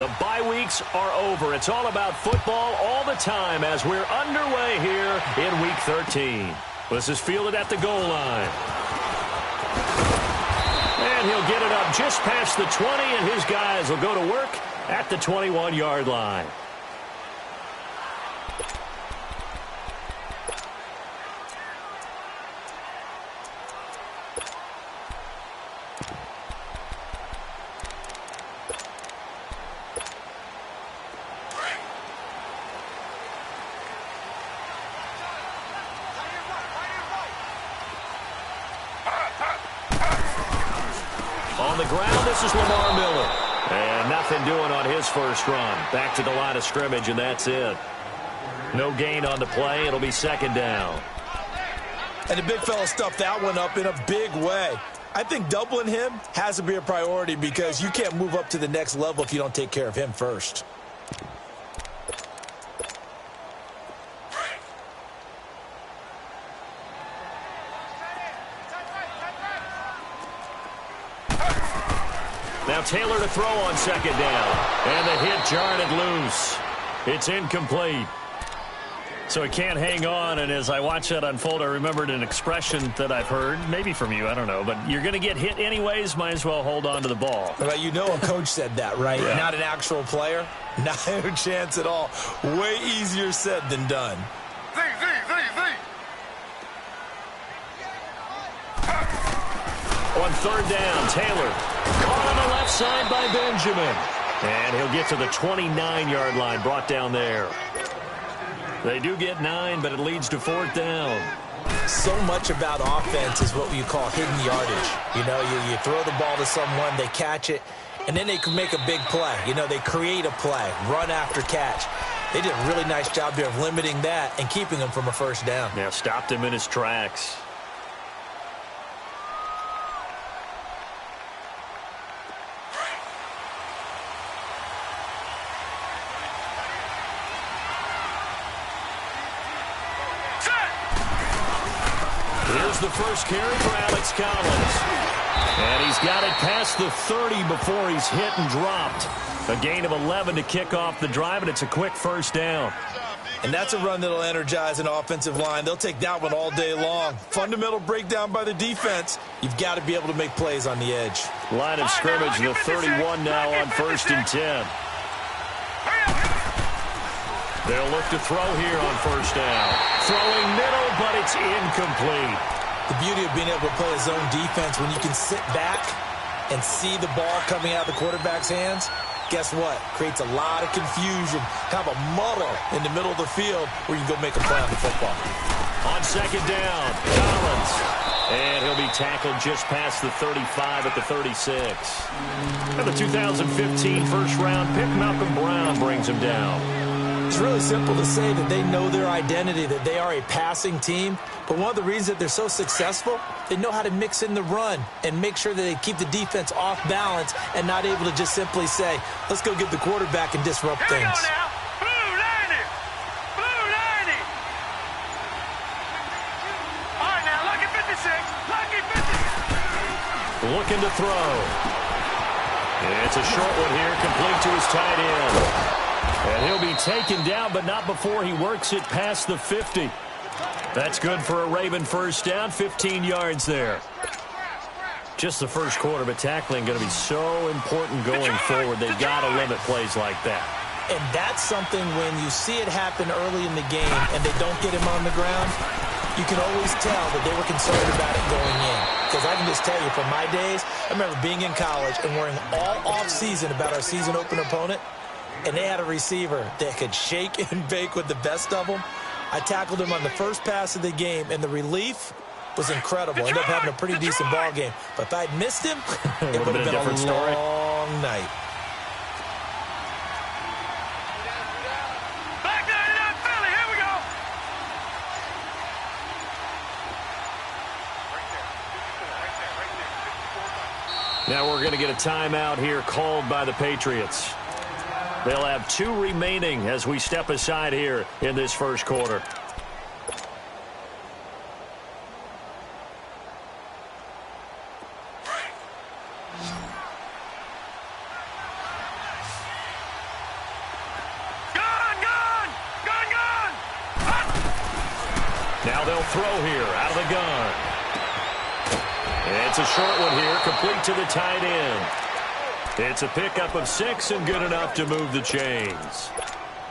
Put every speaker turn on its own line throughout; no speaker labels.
The bye weeks are over. It's all about football all the time as we're underway here in Week 13. This is fielded at the goal line. And he'll get it up just past the 20, and his guys will go to work at the 21-yard line. On the ground, this is Lamar Miller. And nothing doing on his first run. Back to the line of scrimmage, and that's it. No gain on the play. It'll be second down.
And the big fella stuffed that one up in a big way. I think doubling him has to be a priority because you can't move up to the next level if you don't take care of him first.
Now Taylor to throw on second down. And the hit jarred it loose. It's incomplete. So he can't hang on, and as I watch that unfold, I remembered an expression that I've heard, maybe from you, I don't know, but you're going to get hit anyways, might as well hold on to the ball.
Well, you know a coach said that, right?
Yeah.
Not an actual player. Not a chance at all. Way easier said than done.
On third down, Taylor caught on the left side by Benjamin. And he'll get to the 29-yard line, brought down there. They do get 9, but it leads to fourth down.
So much about offense is what you call hidden yardage. You know, you throw the ball to someone, they catch it, and then they can make a big play. You know, they create a play, run after catch. They did a really nice job there of limiting that and keeping him from a first down.
Yeah, stopped him in his tracks. Here's the first carry for Alex Collins. And he's got it past the 30 before he's hit and dropped. A gain of 11 to kick off the drive, and it's a quick first down.
And that's a run that'll energize an offensive line. They'll take that one all day long. Fundamental breakdown by the defense. You've got to be able to make plays on the edge.
Line of scrimmage, the 31 now on 1st and 10. They'll look to throw here on first down. Throwing middle, but it's incomplete.
The beauty of being able to play a zone defense when you can sit back and see the ball coming out of the quarterback's hands, guess what? Creates a lot of confusion, kind of a muddle in the middle of the field where you can go make a play on the football.
On second down, Collins. And he'll be tackled just past the 35 at the 36. And the 2015 first-round pick, Malcolm Brown, brings him down.
It's really simple to say that they know their identity, that they are a passing team. But one of the reasons that they're so successful, they know how to mix in the run and make sure that they keep the defense off balance and not able to just simply say, let's go get the quarterback and disrupt things.
Here we go now. Blue 90. Blue 90. All right, now, lucky 56. Lucky 56.
Looking to throw. It's a short one here, complete to his tight end. And he'll be taken down, but not before he works it past the 50. That's good for a Raven first down, 15 yards there. Just the first quarter, but tackling going to be so important going forward. They've got to limit plays like that.
And that's something when you see it happen early in the game and they don't get him on the ground, you can always tell that they were concerned about it going in. Because I can just tell you, from my days, I remember being in college and worrying all off-season about our season opener opponent, and they had a receiver that could shake and bake with the best of them. I tackled him on the first pass of the game, and the relief was incredible. Ended up having a pretty decent ball game. But if I'd missed him, it would have been a
different story.
long night.
Back 99 Philly. Here we go.
Now we're going to get a timeout here called by the Patriots. They'll have 2 remaining as we step aside here in this first quarter. Now they'll throw here out of the gun. It's a short one here, complete to the tight end. It's a pickup of 6 and good enough to move the chains.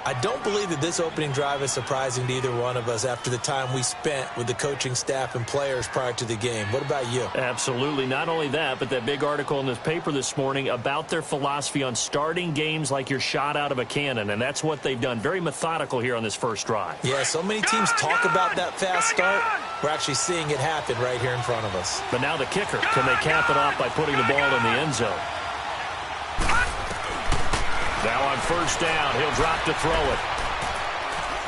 I don't believe that this opening drive is surprising to either one of us after the time we spent with the coaching staff and players prior to the game. What about you?
Absolutely. Not only that, but that big article in this paper this morning about their philosophy on starting games like you're shot out of a cannon, and that's what they've done. Very methodical here on this first drive.
Yeah, so many teams talk about that fast start. We're actually seeing it happen right here in front of us.
But now the kicker. Can they cap it off by putting the ball in the end zone? Now on first down, he'll drop to throw it.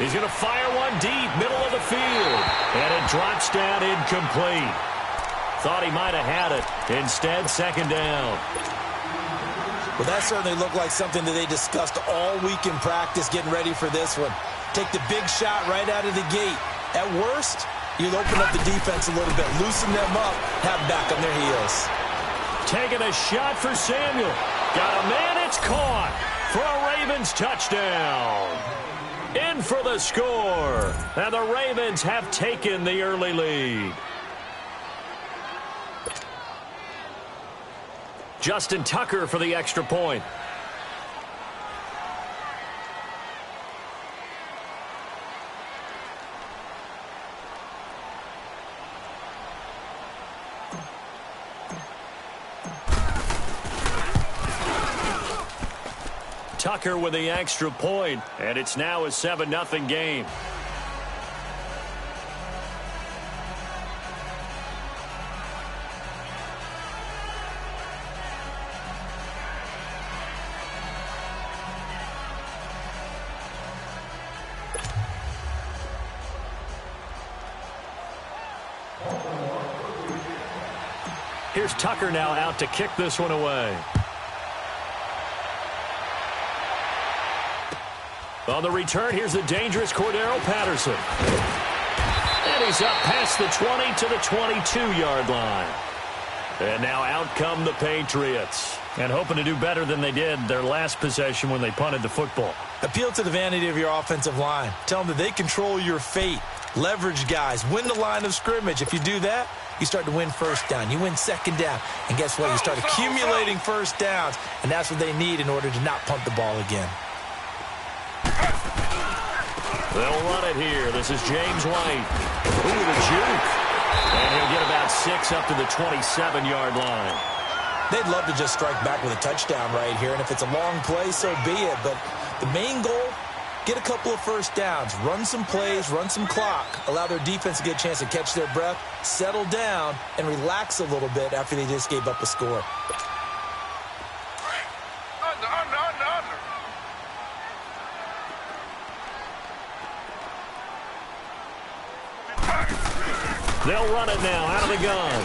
He's going to fire one deep, middle of the field. And it drops down incomplete. Thought he might have had it. Instead, second down.
Well, that certainly looked like something that they discussed all week in practice getting ready for this one. Take the big shot right out of the gate. At worst, you'll open up the defense a little bit, loosen them up, have back on their heels.
Taking a shot for Samuel. Got a man, it's caught. For a Ravens touchdown. In for the score. And the Ravens have taken the early lead. Justin Tucker for the extra point. Tucker with the extra point, and it's now a 7-0 game. Here's Tucker now out to kick this one away. On the return, here's the dangerous Cordero Patterson. And he's up past the 20 to the 22-yard line. And now out come the Patriots. And hoping to do better than they did their last possession when they punted the football.
Appeal to the vanity of your offensive line. Tell them that they control your fate. Leverage guys. Win the line of scrimmage. If you do that, you start to win first down. You win second down. And guess what? You start accumulating first downs. And that's what they need in order to not punt the ball again.
They'll run it here. This is James White. Ooh, the juke. And he'll get about 6 up to the 27-yard line.
They'd love to just strike back with a touchdown right here. And if it's a long play, so be it. But the main goal, get a couple of first downs. Run some plays, run some clock. Allow their defense to get a chance to catch their breath, settle down, and relax a little bit after they just gave up a score.
They'll run it now out of the gun.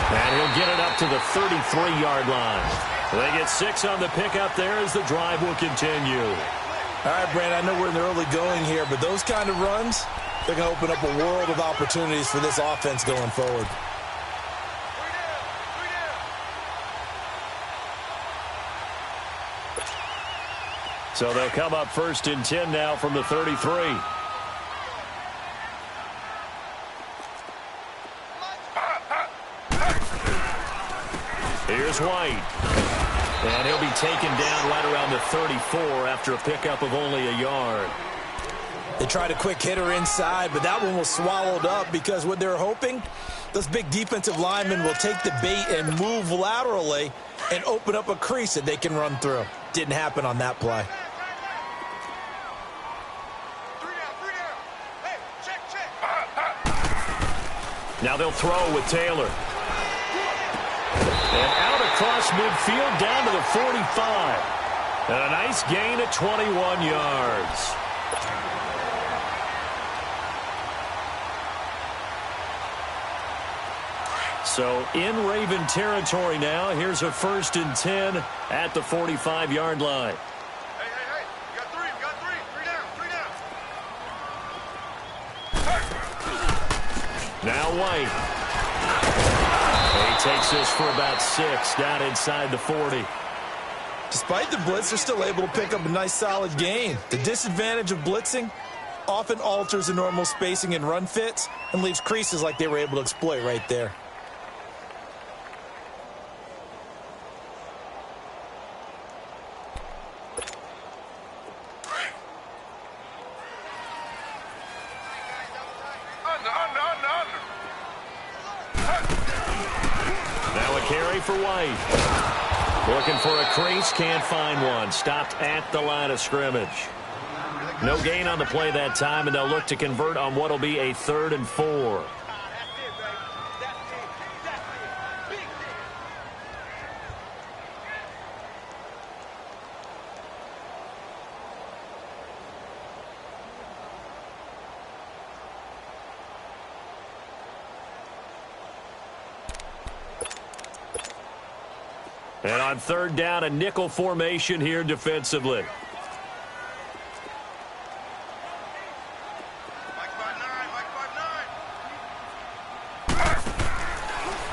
And he'll get it up to the 33-yard line. They get 6 on the pickup there as the drive will continue.
All right, Brandon, I know we're in the early going here, but those kind of runs, they're going to open up a world of opportunities for this offense going forward.
So they'll come up 1st and 10 now from the 33. Here's White. And he'll be taken down right around the 34 after a pickup of only a yard.
They tried a quick hitter inside, but that one was swallowed up because what they're hoping, those big defensive linemen will take the bait and move laterally and open up a crease that they can run through. Didn't happen on that play.
Now they'll throw with Taylor. And out across midfield down to the 45. And a nice gain at 21 yards. So in Raven territory now. Here's a 1st and 10 at the 45-yard line.
Hey, you got 3, you got 3. 3 down.
Now White. He takes this for about 6 down inside the 40.
Despite the blitz, they're still able to pick up a nice solid gain. The disadvantage of blitzing, often alters the normal spacing and run fits and leaves creases like they were able to exploit right there.
Now a carry for White. Looking for a crease, can't find one. Stopped at the line of scrimmage. No gain on the play that time, and they'll look to convert on what will be a 3rd and 4. And on 3rd down, a nickel formation here defensively.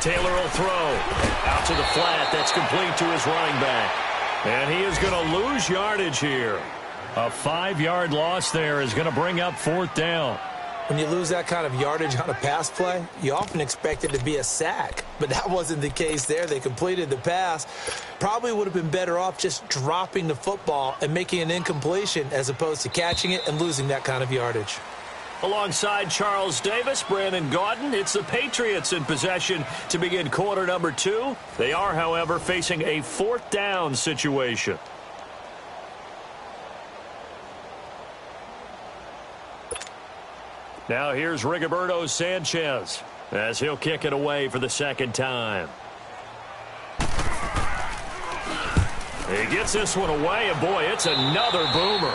Taylor will throw. Out to the flat. That's complete to his running back. And he is going to lose yardage here. A 5-yard loss there is going to bring up 4th down.
When you lose that kind of yardage on a pass play, you often expect it to be a sack. But that wasn't the case there. They completed the pass. Probably would have been better off just dropping the football and making an incompletion as opposed to catching it and losing that kind of yardage.
Alongside Charles Davis, Brandon Gaudin, it's the Patriots in possession to begin quarter number 2. They are, however, facing a 4th down situation. Now here's Rigoberto Sanchez as he'll kick it away for the 2nd time. He gets this one away, and boy, it's another boomer.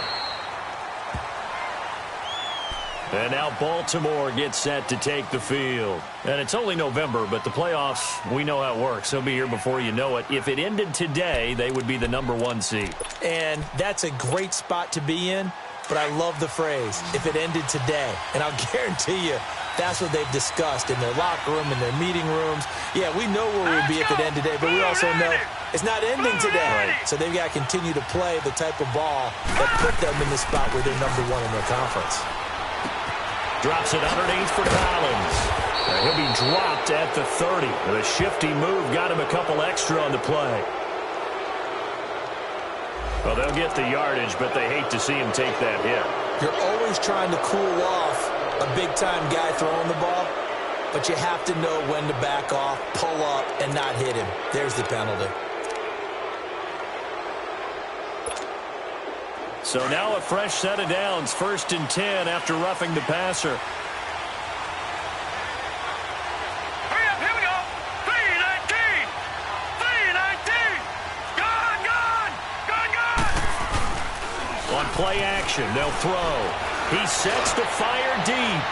And now Baltimore gets set to take the field. And it's only November, but the playoffs, we know how it works. They'll be here before you know it. If it ended today, they would be the number 1 seed.
And that's a great spot to be in, but I love the phrase, if it ended today. And I'll guarantee you, that's what they've discussed in their locker room, in their meeting rooms. Yeah, we know where we'd be if it ended today, but we also know it's not ending today.
Right.
So they've got to continue to play the type of ball that put them in the spot where they're number 1 in their conference.
Drops it underneath for Collins. He'll be dropped at the 30. The shifty move got him a couple extra on the play. Well, they'll get the yardage, but they hate to see him take that hit.
You're always trying to cool off a big-time guy throwing the ball, but you have to know when to back off, pull up, and not hit him. There's the penalty.
So now a fresh set of downs, 1st and 10 after roughing the passer.
Hurry up, here we go. 3-19. 3-19. Gone.
On play action, they'll throw. He sets to fire deep.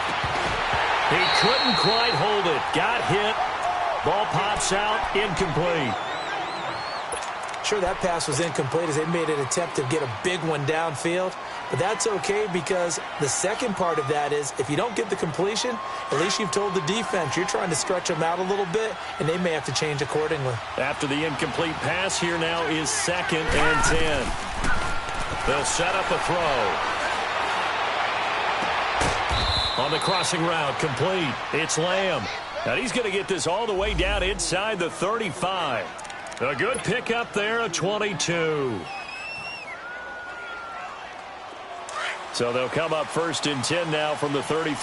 He couldn't quite hold it. Got hit. Ball pops out, incomplete.
Sure, that pass was incomplete as they made an attempt to get a big one downfield. But that's okay because the second part of that is if you don't get the completion, at least you've told the defense you're trying to stretch them out a little bit, and they may have to change accordingly.
After the incomplete pass, here now is 2nd and 10. They'll set up a throw. On the crossing route, complete. It's Lamb. Now he's going to get this all the way down inside the 35. A good pickup there, a 22. So they'll come up 1st and 10 now from the 33.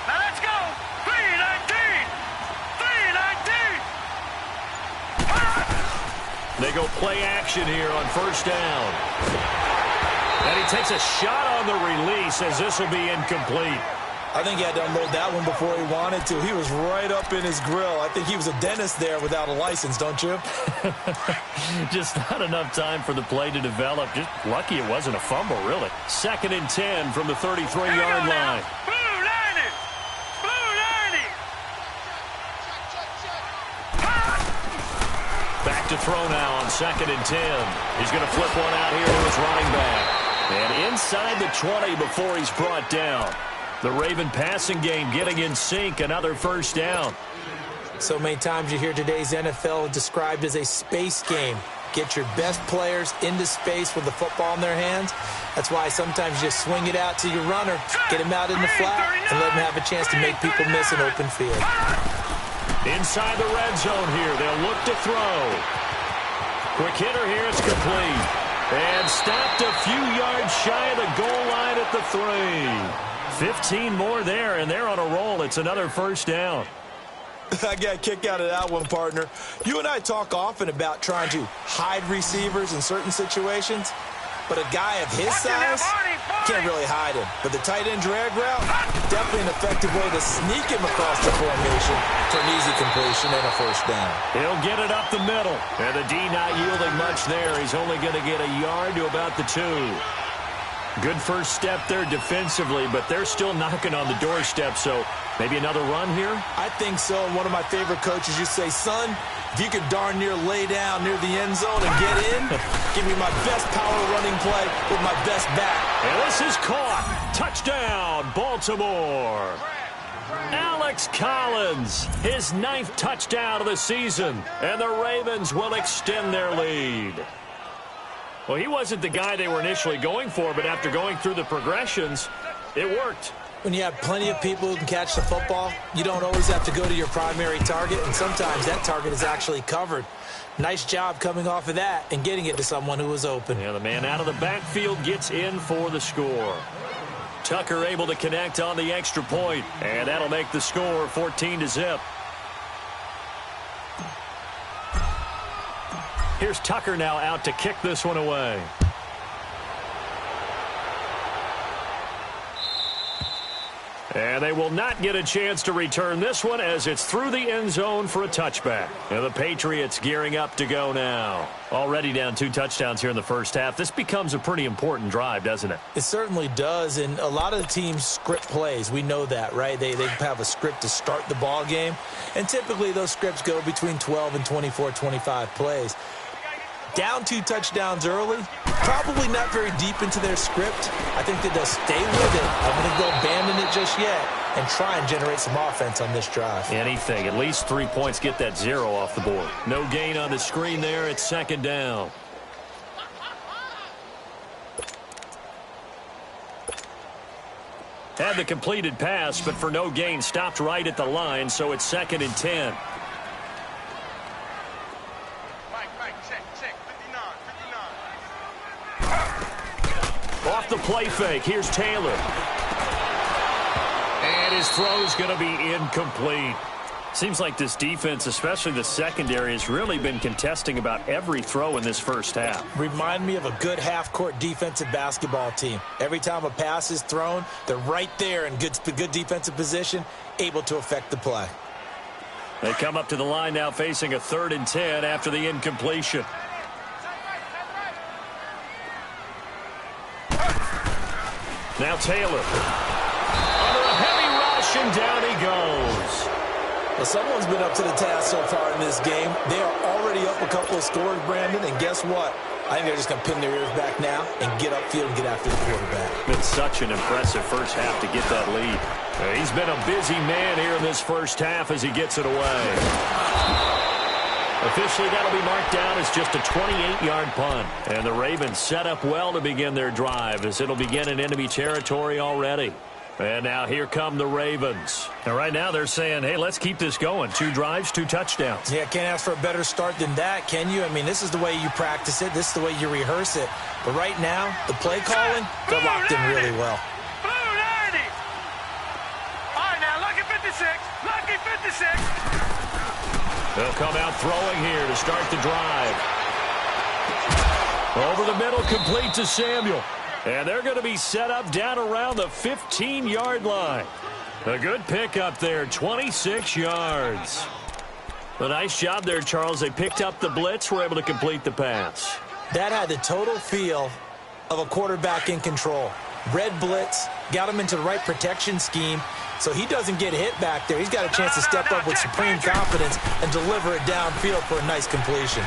Now let's go. 3-19. 3-19.
They go play action here on 1st down. And he takes a shot on the release as this will be incomplete.
I think he had to unload that one before he wanted to. He was right up in his grill. I think he was a dentist there without a license, don't you?
Just not enough time for the play to develop. Just lucky it wasn't a fumble, really. 2nd and 10 from the 33-yard line.
Blue 90. Blue 90.
Back to throw now on 2nd and 10. He's going to flip one out here to his running back. And inside the 20 before he's brought down. The Raven passing game getting in sync, another 1st down.
So many times you hear today's NFL described as a space game. Get your best players into space with the football in their hands. That's why sometimes you just swing it out to your runner, get him out in the flat, and let him have a chance to make people miss an open field.
Inside the red zone here, they'll look to throw. Quick hitter here, it's complete. And stopped a few yards shy of the goal line at the 3. 15 more there, and they're on a roll. It's another first down.
I got a kick out of that one, partner. You and I talk often about trying to hide receivers in certain situations, but a guy of his size can't really hide him. But the tight end drag route, definitely an effective way to sneak him across the formation for an easy completion and a first down.
He'll get it up the middle, and the D not yielding much there. He's only going to get a yard to about the 2. Good first step there defensively, but they're still knocking on the doorstep, so maybe another run here?
I think so. One of my favorite coaches used to say, son, if you could darn near lay down near the end zone and get in, give me my best power running play with my best back.
And this is caught. Touchdown, Baltimore. Alex Collins, his 9th touchdown of the season, and the Ravens will extend their lead. Well, he wasn't the guy they were initially going for, but after going through the progressions, it worked.
When you have plenty of people who can catch the football, you don't always have to go to your primary target, and sometimes that target is actually covered. Nice job coming off of that and getting it to someone who was open.
Yeah, the man out of the backfield gets in for the score. Tucker able to connect on the extra point, and that'll make the score 14-0. Here's Tucker now out to kick this one away. And they will not get a chance to return this one as it's through the end zone for a touchback. And the Patriots gearing up to go now. Already down 2 touchdowns here in the first half. This becomes a pretty important drive, doesn't it?
It certainly does, and a lot of the teams script plays. We know that, right? They have a script to start the ball game, and typically those scripts go between 12 and 24, 25 plays. Down 2 touchdowns early, probably not very deep into their script. I think that they'll stay with it. I don't think they'll abandon it just yet and try and generate some offense on this drive.
Anything. At least 3 points, get that 0 off the board. No gain on the screen there. It's second down. Had the completed pass, but for no gain, stopped right at the line, so it's 2nd and 10. Off the play fake, here's Taylor. And his throw's going to be incomplete. Seems like this defense, especially the secondary, has really been contesting about every throw in this first half.
Remind me of a good half-court defensive basketball team. Every time a pass is thrown, they're right there in good defensive position, able to affect the play.
They come up to the line now facing a 3rd and 10 after the incompletion. Now Taylor. Under a heavy rush, and down he goes.
Well, someone's been up to the task so far in this game. They are already up a couple of scores, Brandon, and guess what? I think they're just going to pin their ears back now and get upfield and get after the quarterback.
Been such an impressive first half to get that lead. He's been a busy man here in this first half as he gets it away. Officially, that'll be marked down as just a 28-yard punt. And the Ravens set up well to begin their drive as it'll begin in enemy territory already. And now here come the Ravens. And right now they're saying, hey, let's keep this going. 2 drives, 2 touchdowns.
Yeah, can't ask for a better start than that, can you? I mean, this is the way you practice it. This is the way you rehearse it. But right now, the play calling, they're locked in really well.
Blue 90. All right, now, lucky 56. Lucky 56.
They'll come out throwing here to start the drive. Over the middle, complete to Samuel. And they're going to be set up down around the 15-yard line. A good pickup there, 26 yards. A nice job there, Charles. They picked up the blitz, were able to complete the pass.
That had the total feel of a quarterback in control. Red blitz, got him into the right protection scheme, so he doesn't get hit back there. He's got a chance to step up with supreme confidence and deliver it downfield for a nice completion.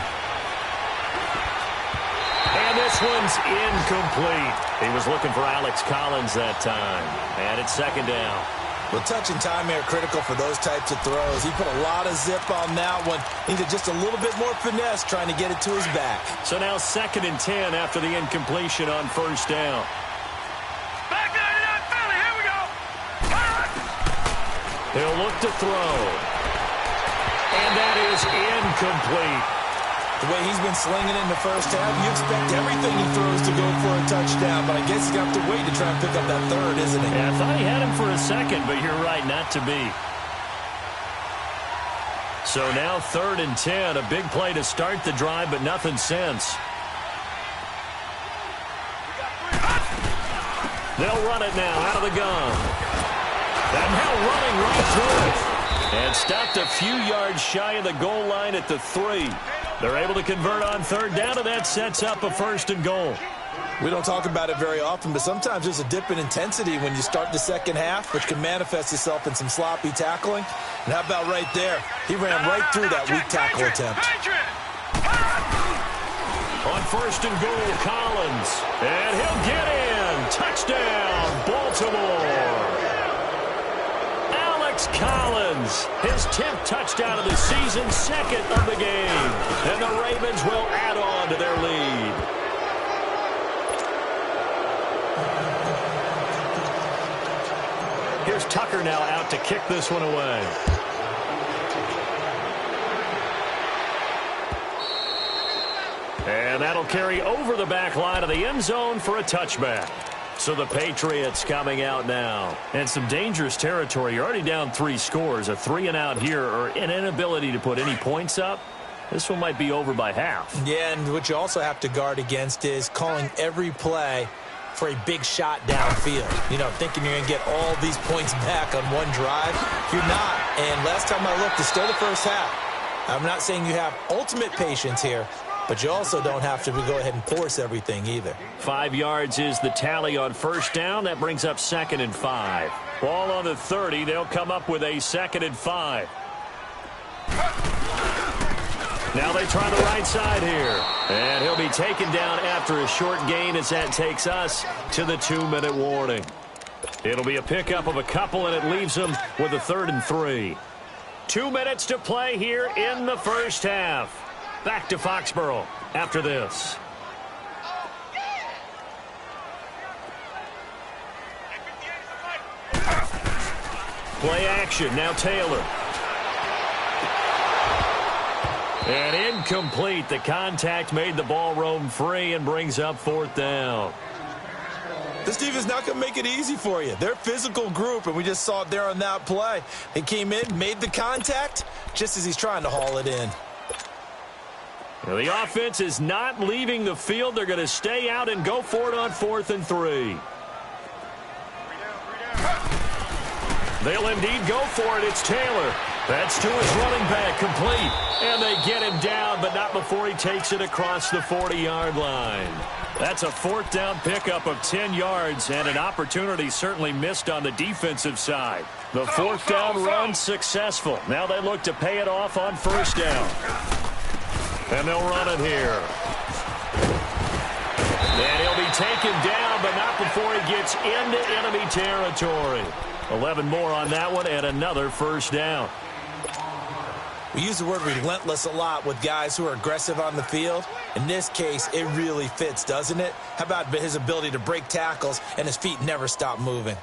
And this one's incomplete. He was looking for Alex Collins that time. And it's 2nd down.
Well, touch and timing are critical for those types of throws. He put a lot of zip on that one. Needed just a little bit more finesse trying to get it to his back.
So now 2nd and 10 after the incompletion on 1st down.
Back to Philly. Here we go.
He'll look to throw. And that is incomplete.
The way he's been slinging it in the first half, you expect everything he throws to go for a touchdown, but I guess he's going to have to wait to try and pick up that third, isn't he?
Yeah, I thought he had him for a second, but you're right, not to be. So now 3rd and 10, a big play to start the drive, but nothing since. They'll run it now out of the gun. And now running right through it. And stopped a few yards shy of the goal line at the 3. They're able to convert on 3rd down, and that sets up a 1st and goal.
We don't talk about it very often, but sometimes there's a dip in intensity when you start the second half, which can manifest itself in some sloppy tackling. And how about right there? He ran right through that weak tackle attempt.
On 1st and goal, Collins. And he'll get in. Touchdown, Baltimore. Collins, his 10th touchdown of the season, 2nd of the game. And the Ravens will add on to their lead. Here's Tucker now out to kick this one away. And that'll carry over the back line of the end zone for a touchback. So the Patriots coming out now. And some dangerous territory. You're already down 3 scores. A 3-and-out here or an inability to put any points up. This one might be over by half.
Yeah, and what you also have to guard against is calling every play for a big shot downfield. You know, thinking you're going to get all these points back on one drive. You're not. And last time I looked, it's still the first half. I'm not saying you have ultimate patience here, but you also don't have to go ahead and force everything either.
5 yards is the tally on 1st down. That brings up 2nd and 5. Ball on the 30. They'll come up with a 2nd and 5. Now they try the right side here. And he'll be taken down after a short gain as that takes us to the 2-minute warning. It'll be a pickup of a couple, and it leaves them with a 3rd and 3. 2 minutes to play here in the first half. Back to Foxborough after this. Play action. Now Taylor. And incomplete. The contact made the ball roam free and brings up 4th down.
This defense not going to make it easy for you. They're a physical group, and we just saw it there on that play. He came in, made the contact, just as he's trying to haul it in.
Well, the offense is not leaving the field. They're going to stay out and go for it on 4th and 3. They'll indeed go for it. It's Taylor. That's to his running back, complete. And they get him down, but not before he takes it across the 40-yard line. That's a 4th down pickup of 10 yards, and an opportunity certainly missed on the defensive side. The 4th down run successful. Now they look to pay it off on 1st down. And they'll run it here. And he'll be taken down, but not before he gets into enemy territory. 11 more on that one, and another 1st down.
We use the word relentless a lot with guys who are aggressive on the field. In this case, it really fits, doesn't it? How about his ability to break tackles and his feet never stop moving?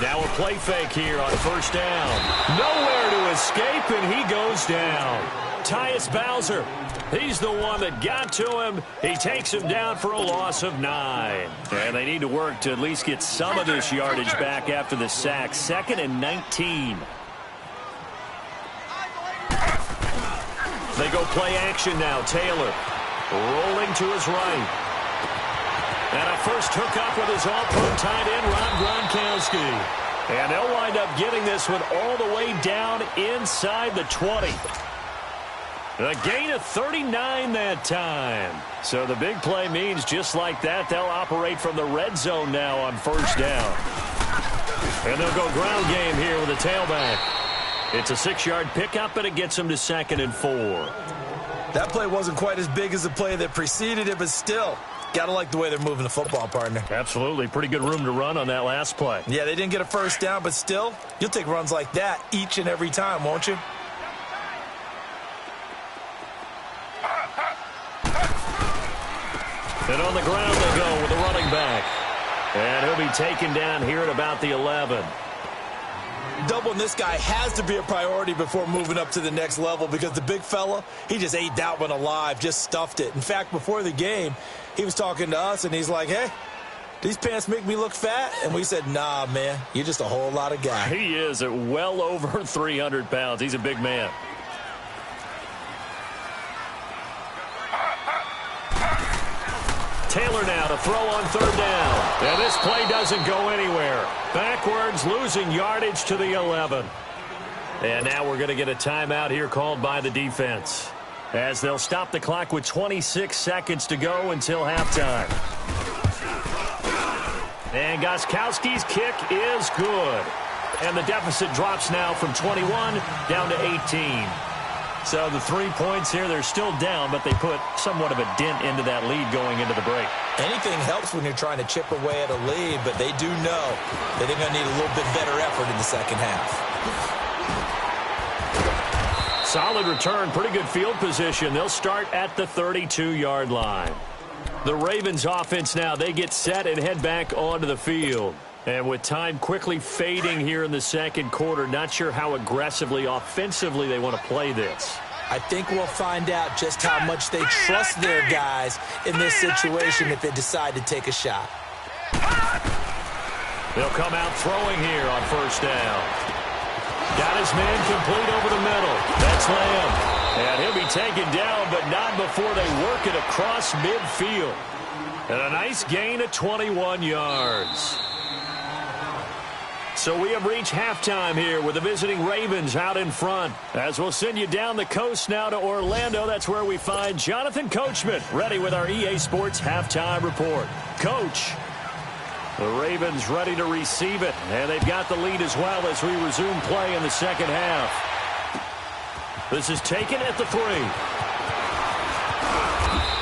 Now a play fake here on 1st down. Nowhere to escape, and he goes down. Tyus Bowser, he's the one that got to him. He takes him down for a loss of 9. And they need to work to at least get some of this yardage back after the sack. 2nd and 19. They go play action now. Taylor rolling to his right. And a first hookup with his all-pro tight end, Rob Gronkowski. And they'll wind up getting this one all the way down inside the 20. A gain of 39 that time. So the big play means just like that, they'll operate from the red zone now on 1st down. And they'll go ground game here with a tailback. It's a 6-yard pickup, and it gets them to 2nd and 4.
That play wasn't quite as big as the play that preceded it, but still, Gotta like the way they're moving the football, partner.
Absolutely. Pretty good room to run on that last play.
Yeah, they didn't get a first down, but still, you'll take runs like that each and every time, won't you?
And on the ground they go with the running back. And he'll be taken down here at about the 11.
Doubling this guy has to be a priority before moving up to the next level because the big fella, he just ate that one alive, just stuffed it. In fact, before the game, he was talking to us, and he's like, hey, these pants make me look fat? And we said, nah, man, you're just a whole lot of guy.
He is at well over 300 pounds. He's a big man. Taylor now to throw on third down. And this play doesn't go anywhere. Backwards, losing yardage to the 11. And now we're going to get a timeout here called by the defense, as they'll stop the clock with 26 seconds to go until halftime. And Gostkowski's kick is good. And the deficit drops now from 21 down to 18. So the 3 points here, they're still down, but they put somewhat of a dent into that lead going into the break.
Anything helps when you're trying to chip away at a lead, but they do know that they're going to need a little bit better effort in the second half.
Solid return, pretty good field position. They'll start at the 32-yard line. The Ravens offense now, they get set and head back onto the field. And with time quickly fading here in the second quarter, not sure how aggressively, offensively they want to play this.
I think we'll find out just how much they trust their guys in this situation if they decide to take a shot.
They'll come out throwing here on first down. Got his man complete over the middle. That's Lamb. And he'll be taken down, but not before they work it across midfield. And a nice gain of 21 yards. So we have reached halftime here with the visiting Ravens out in front. As we'll send you down the coast now to Orlando, that's where we find Jonathan Coachman ready with our EA Sports halftime report. Coach, the Ravens ready to receive it, and they've got the lead as well as we resume play in the second half. This is taken at the 3.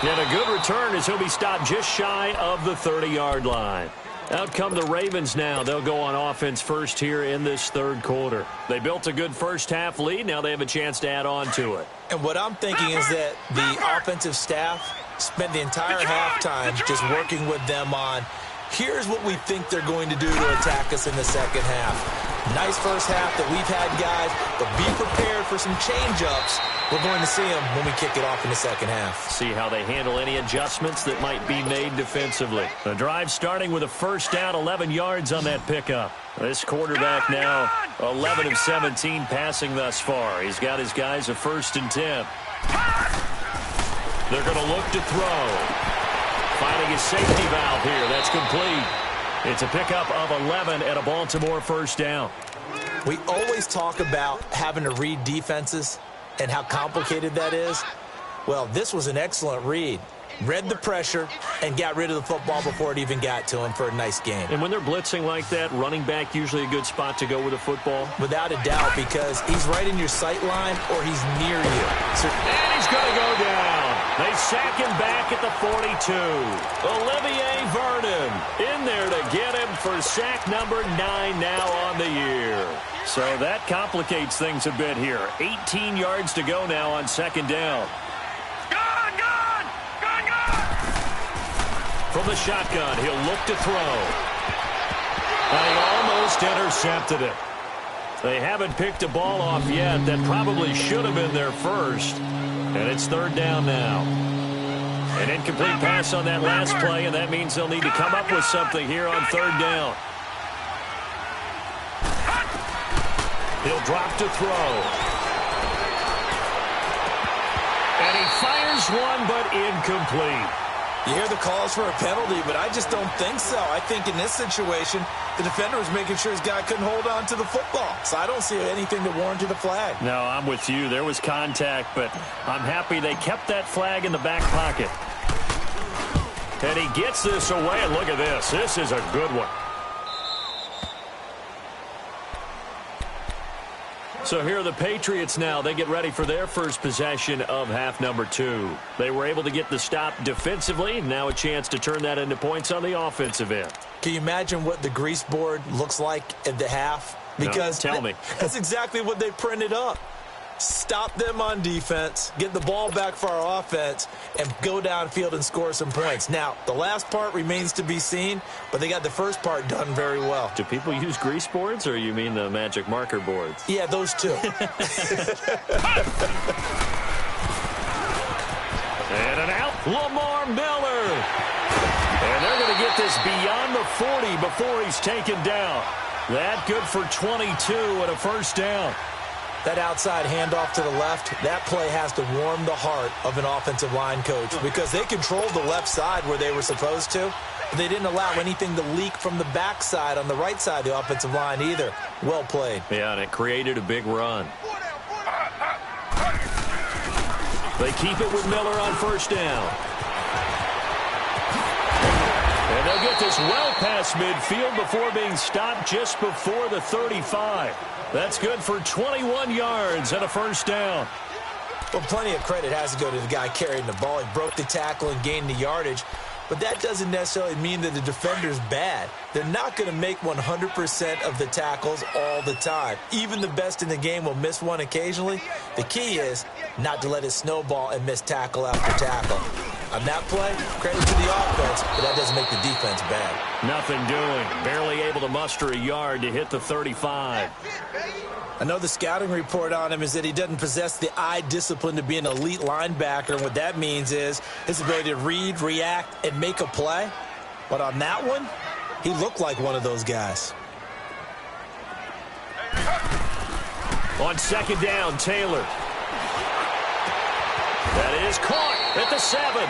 And a good return as he'll be stopped just shy of the 30-yard line. Out come the Ravens now. They'll go on offense first here in this third quarter. They built a good first-half lead. Now they have a chance to add on to it.
And what I'm thinking is that the offensive staff spent the entire halftime just working with them on, here's what we think they're going to do to attack us in the second half. Nice first half that we've had, guys, but be prepared for some change-ups. We're going to see them when we kick it off in the second half.
See how they handle any adjustments that might be made defensively. The drive starting with a first down, 11 yards on that pickup. This quarterback now 11 of 17 passing thus far. He's got his guys a 1st and 10. They're going to look to throw. Finding his safety valve here. That's complete. It's a pickup of 11 and a Baltimore first down.
We always talk about having to read defenses and how complicated that is. Well, this was an excellent read. Read the pressure and got rid of the football before it even got to him for a nice game.
And when they're blitzing like that, running back usually a good spot to go with a football?
Without a doubt, because he's right in your sight line or he's near you.
And he's going to go down. They sack him back at the 42. Olivier Vernon in there to get him for sack number 9 now on the year. So that complicates things a bit here. 18 yards to go now on second down. From the shotgun, he'll look to throw. And he almost intercepted it. They haven't picked a ball off yet. That probably should have been their first. And it's third down now. An incomplete pass on that last play, and that means they'll need to come up with something here on third down. He'll drop to throw. And he fires one, but incomplete.
You hear the calls for a penalty, but I just don't think so. I think in this situation, the defender was making sure his guy couldn't hold on to the football. So I don't see anything that warranted a flag.
No, I'm with you. There was contact, but I'm happy they kept that flag in the back pocket. And he gets this away, and look at this. This is a good one. So here are the Patriots now. They get ready for their first possession of half number 2. They were able to get the stop defensively. Now a chance to turn that into points on the offensive end.
Can you imagine what the grease board looks like at the half? Because
no, tell me.
That's exactly what they printed up. Stop them on defense, get the ball back for our offense, and go downfield and score some points. Now, the last part remains to be seen, but they got the first part done very well.
Do people use grease boards, or you mean the magic marker boards?
Yeah, those two.
And an out, Lamar Miller. And they're going to get this beyond the 40 before he's taken down. That good for 22 and a first down.
That outside handoff to the left, that play has to warm the heart of an offensive line coach because they controlled the left side where they were supposed to. But they didn't allow anything to leak from the backside on the right side of the offensive line either. Well played.
Yeah, and it created a big run. They keep it with Miller on first down. And they'll get this well past midfield before being stopped just before the 35. That's good for 21 yards and a first down.
Well, plenty of credit has to go to the guy carrying the ball. He broke the tackle and gained the yardage. But that doesn't necessarily mean that the defender's bad. They're not going to make 100% of the tackles all the time. Even the best in the game will miss one occasionally. The key is not to let it snowball and miss tackle after tackle. On that play, credit to the offense, but that doesn't make the defense bad.
Nothing doing. Barely able to muster a yard to hit the 35.
I know the scouting report on him is that he doesn't possess the eye discipline to be an elite linebacker, and what that means is his ability to read, react, and make a play. But on that one, he looked like one of those guys.
On second down, Taylor. That is caught at the 7.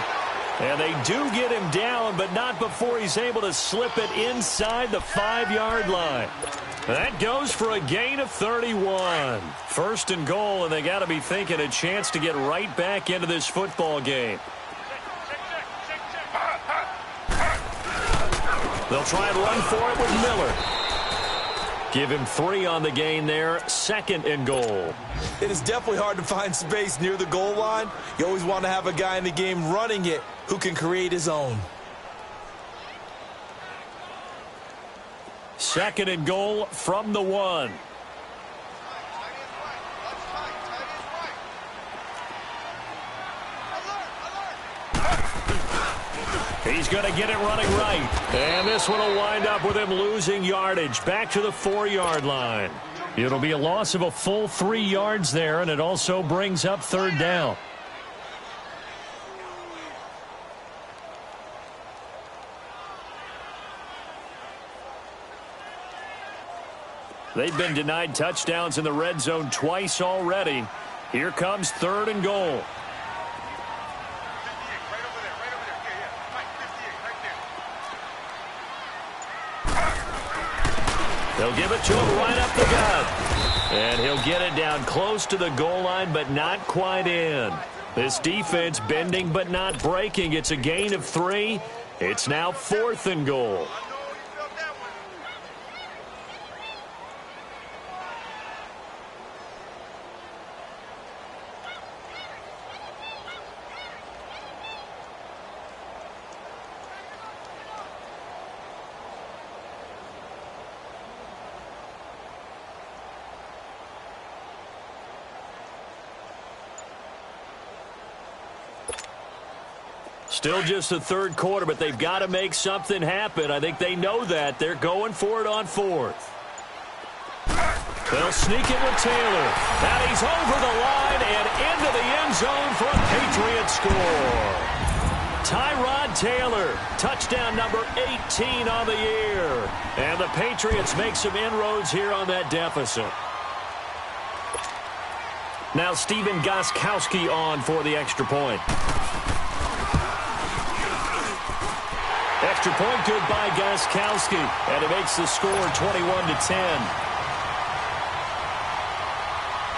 And they do get him down, but not before he's able to slip it inside the 5-yard line. That goes for a gain of 31. First and goal, and they got to be thinking a chance to get right back into this football game. They'll try and run for it with Miller. Give him 3 on the gain there. Second and goal.
It is definitely hard to find space near the goal line. You always want to have a guy in the game running it who can create his own.
Second and goal from the 1. He's going to get it running right. And this one will wind up with him losing yardage back to the 4-yard line. It'll be a loss of a full 3 yards there, and it also brings up third down. They've been denied touchdowns in the red zone twice already. Here comes third and goal. They'll give it to him right up the gut. And he'll get it down close to the goal line, but not quite in. This defense bending but not breaking. It's a gain of 3. It's now fourth and goal. Still just the third quarter, but they've got to make something happen. I think they know that. They're going for it on fourth. They'll sneak it with Taylor. And he's over the line and into the end zone for a Patriot score. Tyrod Taylor, touchdown number 18 on the year. And the Patriots make some inroads here on that deficit. Now Stephen Gostkowski on for the extra point. Extra point good by Gostkowski, and it makes the score 21-10.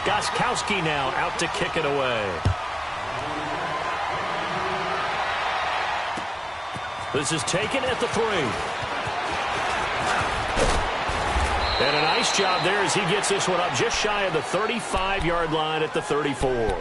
Gostkowski now out to kick it away. This is taken at the 3. And a nice job there as he gets this one up just shy of the 35-yard line at the 34.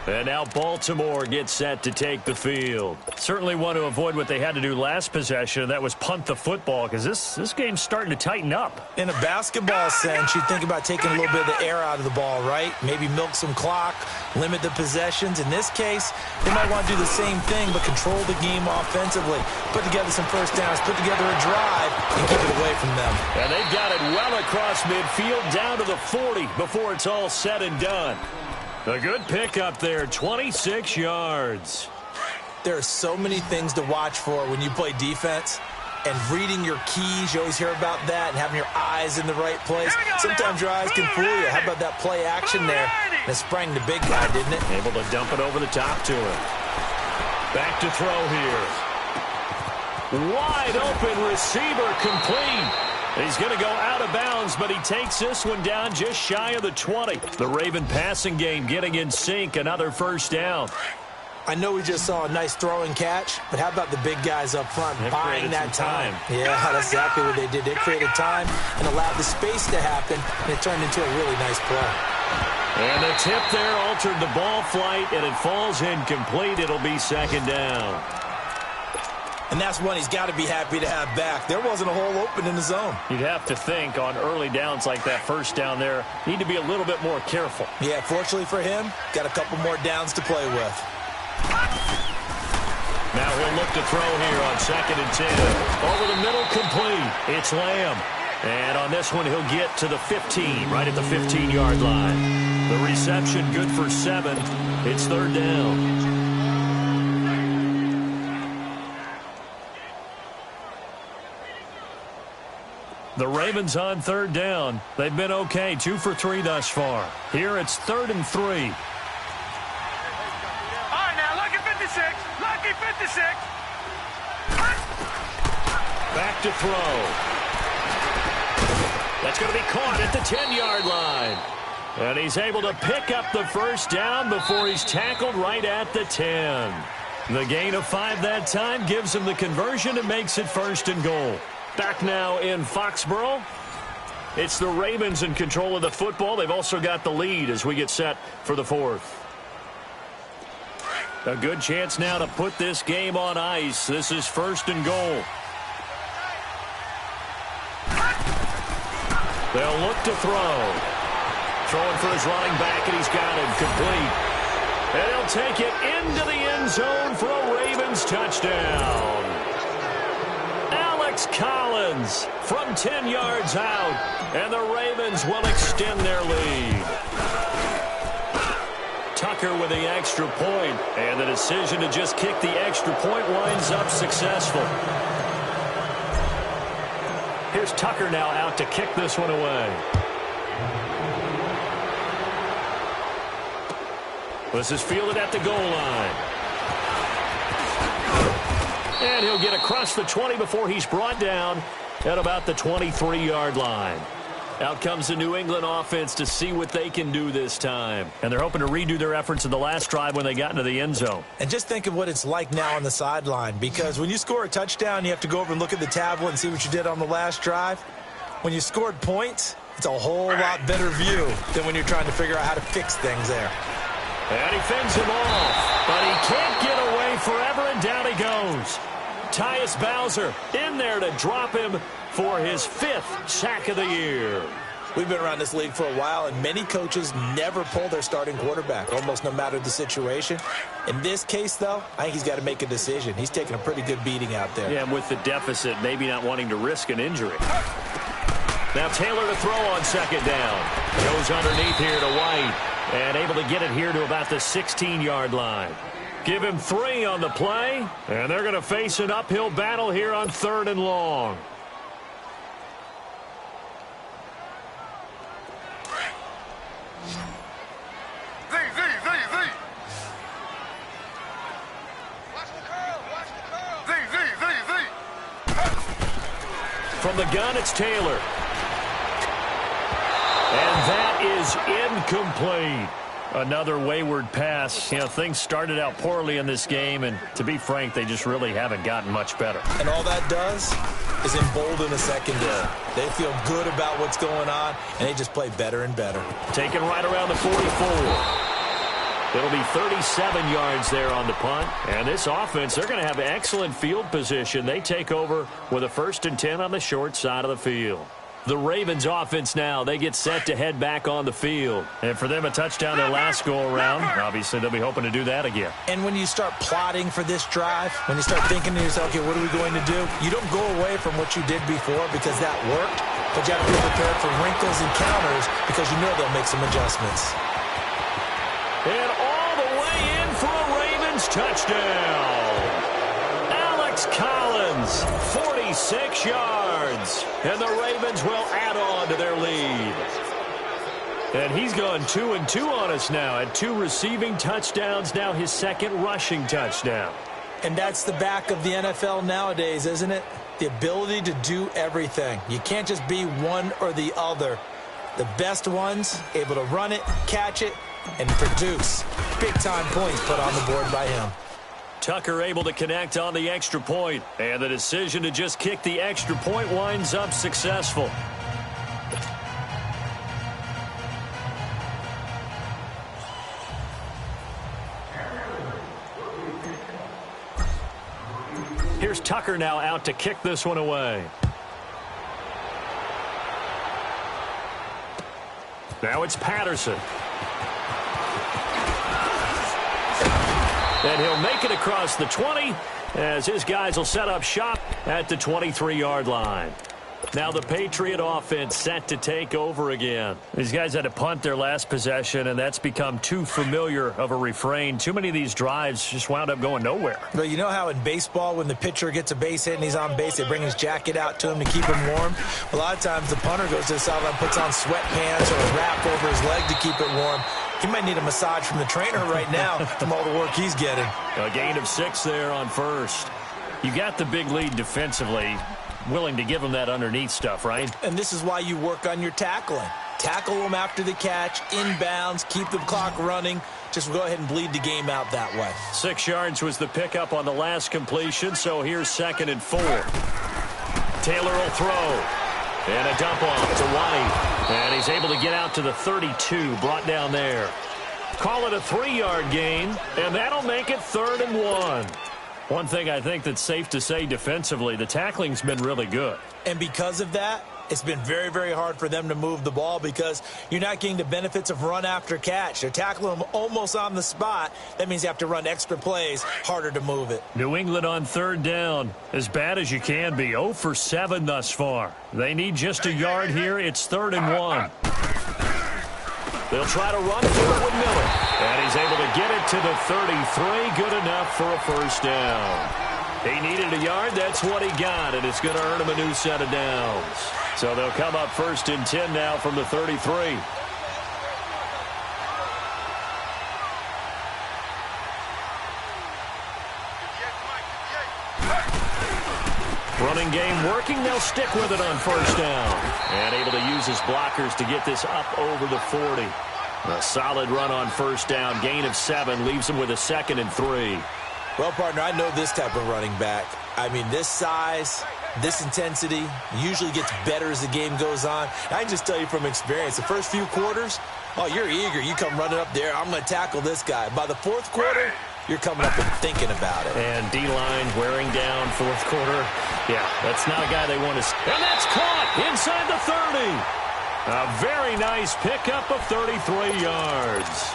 And now Baltimore gets set to take the field. Certainly want to avoid what they had to do last possession, and that was punt the football, because this game's starting to tighten up.
In a basketball sense, you think about taking a little bit of the air out of the ball, right? Maybe milk some clock, limit the possessions. In this case, they might want to do the same thing, but control the game offensively. Put together some first downs, put together a drive, and keep it away from them.
And they've got it well across midfield down to the 40 before it's all said and done. A good pickup there, 26 yards.
There are so many things to watch for when you play defense. And reading your keys, you always hear about that, and having your eyes in the right place. Sometimes your eyes can fool you. How about that play action there? And it sprang the big guy, didn't it?
Able to dump it over the top to him. Back to throw here. Wide open receiver complete. He's going to go out of bounds, but he takes this one down just shy of the 20. The Raven passing game getting in sync, another first down.
I know we just saw a nice throw and catch, but how about the big guys up front buying that time? Yeah, that's exactly what they did. They created time and allowed the space to happen, and it turned into a really nice play.
And the tip there altered the ball flight, and it falls incomplete. It'll be second down.
And that's one he's got to be happy to have back. There wasn't a hole open in the zone.
You'd have to think on early downs like that first down there, need to be a little bit more careful.
Yeah, fortunately for him, got a couple more downs to play with.
Now he'll look to throw here on 2nd and 10. Over the middle, complete. It's Lamb. And on this one, he'll get to the 15, right at the 15-yard line. The reception good for 7. It's third down. The Ravens on third down. They've been okay, 2 for 3 thus far. Here it's 3rd and 3.
All right, now, lucky 56. Lucky 56.
Back to throw. That's going to be caught at the 10-yard line. And he's able to pick up the first down before he's tackled right at the 10. The gain of 5 that time gives him the conversion and makes it 1st and goal. Back now in Foxborough. It's the Ravens in control of the football. They've also got the lead as we get set for the 4th. A good chance now to put this game on ice. This is 1st and goal. They'll look to throw. Throwing for his running back, and he's got him complete. And he'll take it into the end zone for a Ravens touchdown. Alex Collins from 10 yards out, and the Ravens will extend their lead. Tucker with the extra point, and the decision to just kick the extra point winds up successful. Here's Tucker now out to kick this one away. This is fielded at the goal line. And he'll get across the 20 before he's brought down at about the 23-yard line. Out comes the New England offense to see what they can do this time. And they're hoping to redo their efforts in the last drive when they got into the end zone.
And just think of what it's like now on the sideline, because when you score a touchdown, you have to go over and look at the tablet and see what you did on the last drive. When you scored points, it's a whole lot better view than when you're trying to figure out how to fix things there.
And he fends him off, but he can't get away forever, and down he goes. Tyus Bowser in there to drop him for his 5th sack of the year.
We've been around this league for a while, and many coaches never pull their starting quarterback, almost no matter the situation. In this case, though, I think he's got to make a decision. He's taking a pretty good beating out there.
Yeah, and with the deficit, maybe not wanting to risk an injury. Now Taylor to throw on 2nd down. Goes underneath here to White, and able to get it here to about the 16-yard line. Give him 3 on the play, and they're going to face an uphill battle here on 3rd and long. From the gun, it's Taylor. And that is incomplete. Another wayward pass. You know, things started out poorly in this game, and to be frank, they just really haven't gotten much better.
And all that does is embolden a secondary. They feel good about what's going on, and they just play better and better.
Taken right around the 44. It'll be 37 yards there on the punt. And this offense, they're going to have excellent field position. They take over with a 1st and 10 on the short side of the field. The Ravens offense now, they get set to head back on the field. And for them, a touchdown their last go-around. Obviously, they'll be hoping to do that again.
And when you start plotting for this drive, when you start thinking to yourself, okay, what are we going to do? You don't go away from what you did before because that worked, but you have to be prepared for wrinkles and counters because you know they'll make some adjustments.
And all the way in for a Ravens touchdown. Alex Collins, 46 yards. And the Ravens will add on to their lead. And he's gone 2-2 on us now at 2 receiving touchdowns, now his 2nd rushing touchdown.
And that's the back of the NFL nowadays, isn't it? The ability to do everything. You can't just be one or the other. The best ones, able to run it, catch it, and produce. Big-time points put on the board by him.
Tucker able to connect on the extra point, and the decision to just kick the extra point winds up successful. Here's Tucker now out to kick this one away. Now it's Patterson. And he'll make it across the 20 as his guys will set up shop at the 23-yard line. Now the Patriot offense set to take over again. These guys had to punt their last possession, and that's become too familiar of a refrain. Too many of these drives just wound up going nowhere.
But you know how in baseball when the pitcher gets a base hit and he's on base, they bring his jacket out to him to keep him warm? A lot of times the punter goes to the sideline, puts on sweatpants or a wrap over his leg to keep it warm. He might need a massage from the trainer right now from all the work he's getting.
A gain of 6 there on first. You got the big lead defensively. Willing to give them that underneath stuff, right?
And this is why you work on your tackling. Tackle them after the catch, inbounds, keep the clock running. Just go ahead and bleed the game out that way.
6 yards was the pickup on the last completion, so here's 2nd and 4. Taylor will throw. And a dump off to White. And he's able to get out to the 32, brought down there. Call it a 3-yard gain, and that'll make it 3rd and 1. One thing I think that's safe to say defensively, the tackling's been really good.
And because of that, it's been very, very hard for them to move the ball because you're not getting the benefits of run after catch. They're tackling them almost on the spot. That means you have to run extra plays, harder to move it.
New England on 3rd down, as bad as you can be, 0 for 7 thus far. They need just a yard here. It's 3rd and 1. They'll try to run through it with Miller. And he's able to get it to the 33. Good enough for a 1st down. He needed a yard. That's what he got, and it's going to earn him a new set of downs. So they'll come up 1st and 10 now from the 33. Running game working. They'll stick with it on 1st down. And able to use his blockers to get this up over the 40. A solid run on 1st down. Gain of 7 leaves him with a 2nd and 3.
Well, partner, I know this type of running back. I mean, this size, this intensity usually gets better as the game goes on. I can just tell you from experience, the first few quarters, oh, you're eager. You come running up there. I'm going to tackle this guy. By the 4th quarter, you're coming up and thinking about it.
And D-line wearing down 4th quarter. Yeah, that's not a guy they want to see. And that's caught inside the 30. A very nice pickup of 33 yards.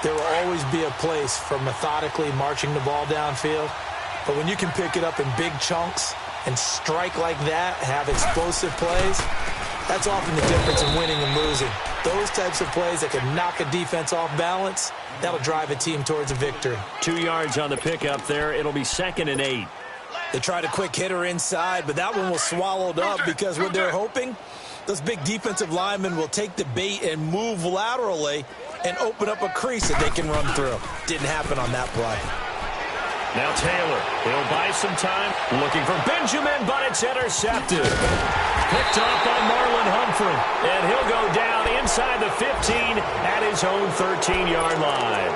There will always be a place for methodically marching the ball downfield. But when you can pick it up in big chunks and strike like that, have explosive plays, that's often the difference in winning and losing. Those types of plays that can knock a defense off balance, that'll drive a team towards a victory. 2
yards on the pickup there. It'll be 2nd and 8.
They tried a quick hitter inside, but that one was swallowed up because what they're hoping, those big defensive linemen will take the bait and move laterally and open up a crease that they can run through. Didn't happen on that play.
Now Taylor, he'll buy some time. Looking for Benjamin, but it's intercepted. Picked up by Marlon Humphrey. And he'll go down inside the 15 at his own 13-yard line.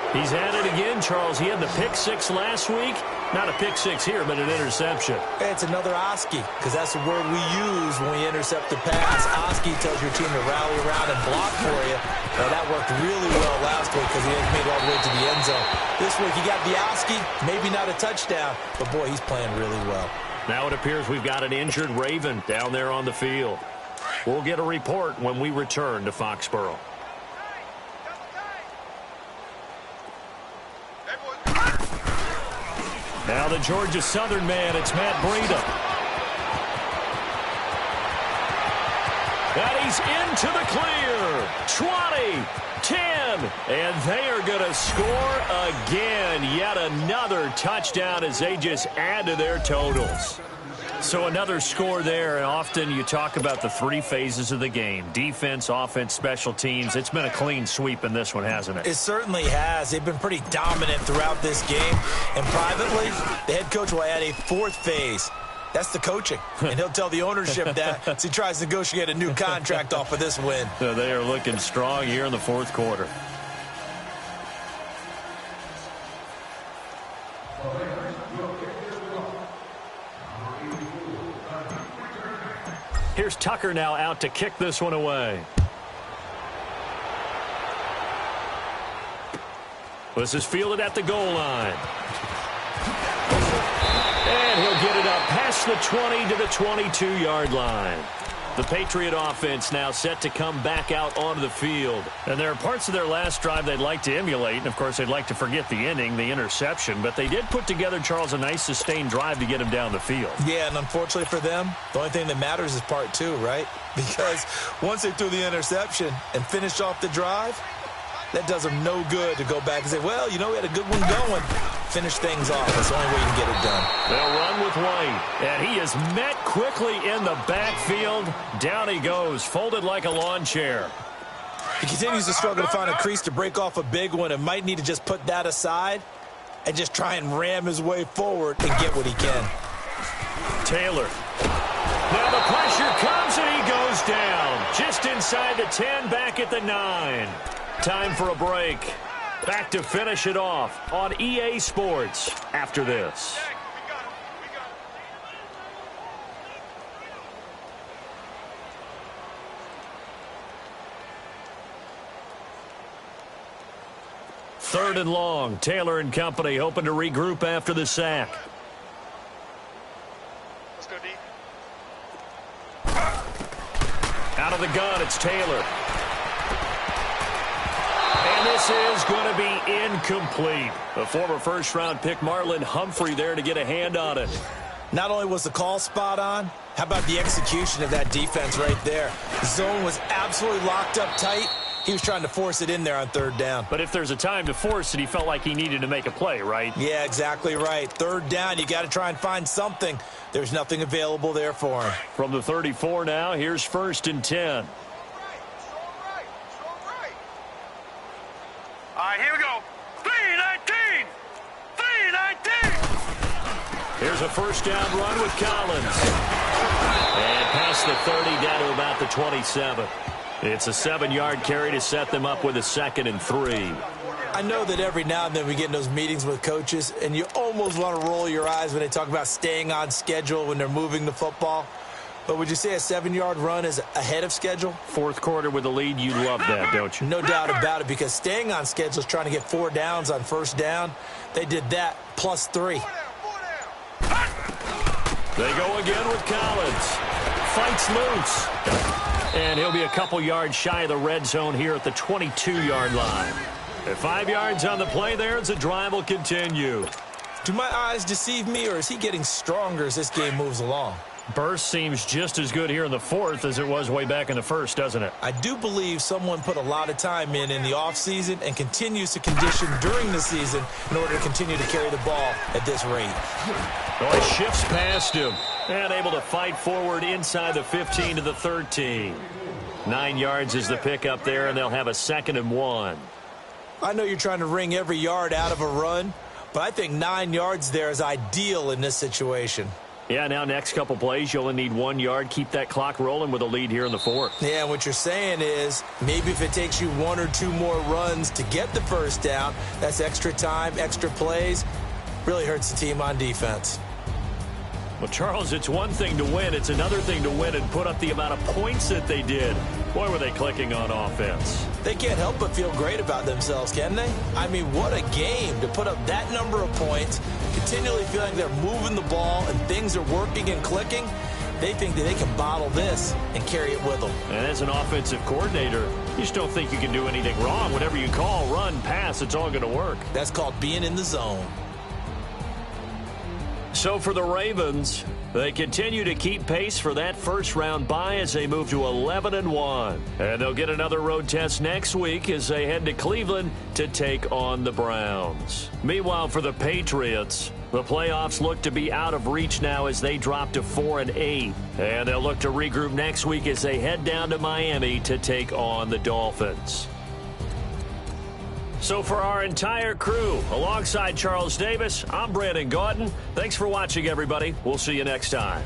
He's at it again, Charles. He had the pick six last week. Not a pick six here, but an interception.
It's another Oski, because that's the word we use when we intercept the pass. Oski tells your team to rally around and block for you. Well, that worked really well last week because he made it all the way to the end zone. This week, he got the Oski, maybe not a touchdown, but, boy, he's playing really well.
Now it appears we've got an injured Raven down there on the field. We'll get a report when we return to Foxborough. Now the Georgia Southern man, it's Matt Breida. And he's into the clear. 20, 10, and they are going to score again. Yet another touchdown as they just add to their totals. So another score there, and often you talk about the three phases of the game. Defense, offense, special teams. It's been a clean sweep in this one, hasn't it?
It certainly has. They've been pretty dominant throughout this game. And privately, the head coach will add a fourth phase. That's the coaching. And he'll tell the ownership that as he tries to negotiate a new contract off of this win.
So they are looking strong here in the fourth quarter. Here's Tucker now out to kick this one away. This is fielded at the goal line. And he'll get it up past the 20 to the 22-yard line. The Patriot offense now set to come back out onto the field. And there are parts of their last drive they'd like to emulate. And, of course, they'd like to forget the ending, the interception. But they did put together, Charles, a nice sustained drive to get him down the field.
Yeah, and unfortunately for them, the only thing that matters is part two, right? Because once they threw the interception and finished off the drive, that does them no good to go back and say, well, you know, we had a good one going. Finish things off. That's the only way you can get it done.
They'll run with White. And he is met quickly in the backfield. Down he goes, folded like a lawn chair.
He continues to struggle to find a crease to break off a big one and might need to just put that aside and just try and ram his way forward and get what he can.
Taylor. Now the pressure comes and he goes down. Just inside the 10, back at the 9. Time for a break. Back to finish it off on EA Sports after this. Third and long. Taylor and company hoping to regroup after the sack.
Let's go deep.
Out of the gun, it's Taylor. And this is going to be incomplete. The former first-round pick Marlon Humphrey there to get a hand on it.
Not only was the call spot on, how about the execution of that defense right there? The zone was absolutely locked up tight. He was trying to force it in there on third down.
But if there's a time to force it, he felt like he needed to make a play, right?
Yeah, exactly right. Third down, you got to try and find something. There's nothing available there for him.
From the 34 now, here's 1st and 10.
All right, here we go. 3-19. 3-19.
Here's a first down run with Collins. And past the 30 down to about the 27. It's a 7-yard carry to set them up with a 2nd and 3.
I know that every now and then we get in those meetings with coaches, and you almost want to roll your eyes when they talk about staying on schedule when they're moving the football. But would you say a 7-yard run is ahead of schedule?
Fourth quarter with a lead, you love that, don't you?
No doubt about it, because staying on schedule is trying to get 4 downs on first down. They did that plus 3.
They go again with Collins. Fights loose. And he'll be a couple yards shy of the red zone here at the 22-yard line. At 5 yards on the play there as the drive will continue.
Do my eyes deceive me, or is he getting stronger as this game moves along?
Burst seems just as good here in the fourth as it was way back in the first, doesn't it?
I do believe someone put a lot of time in the offseason and continues to condition during the season in order to continue to carry the ball at this rate.
Well, he shifts past him and able to fight forward inside the 15 to the 13. 9 yards is the pickup there, and they'll have a 2nd and 1.
I know you're trying to wring every yard out of a run, but I think 9 yards there is ideal in this situation.
Yeah, now next couple plays, you only need 1 yard. Keep that clock rolling with a lead here in the fourth.
Yeah, what you're saying is maybe if it takes you 1 or 2 more runs to get the first down, that's extra time, extra plays, really hurts the team on defense.
Well, Charles, it's one thing to win. It's another thing to win and put up the amount of points that they did. Boy, were they clicking on offense.
They can't help but feel great about themselves, can they? I mean, what a game to put up that number of points, continually feeling they're moving the ball and things are working and clicking. They think that they can bottle this and carry it with them.
And as an offensive coordinator, you just don't think you can do anything wrong. Whatever you call, run, pass, it's all going to work.
That's called being in the zone.
So for the Ravens, they continue to keep pace for that first-round bye as they move to 11-1. And they'll get another road test next week as they head to Cleveland to take on the Browns. Meanwhile, for the Patriots, the playoffs look to be out of reach now as they drop to 4-8. And they'll look to regroup next week as they head down to Miami to take on the Dolphins. So for our entire crew, alongside Charles Davis, I'm Brandon Gautin. Thanks for watching, everybody. We'll see you next time.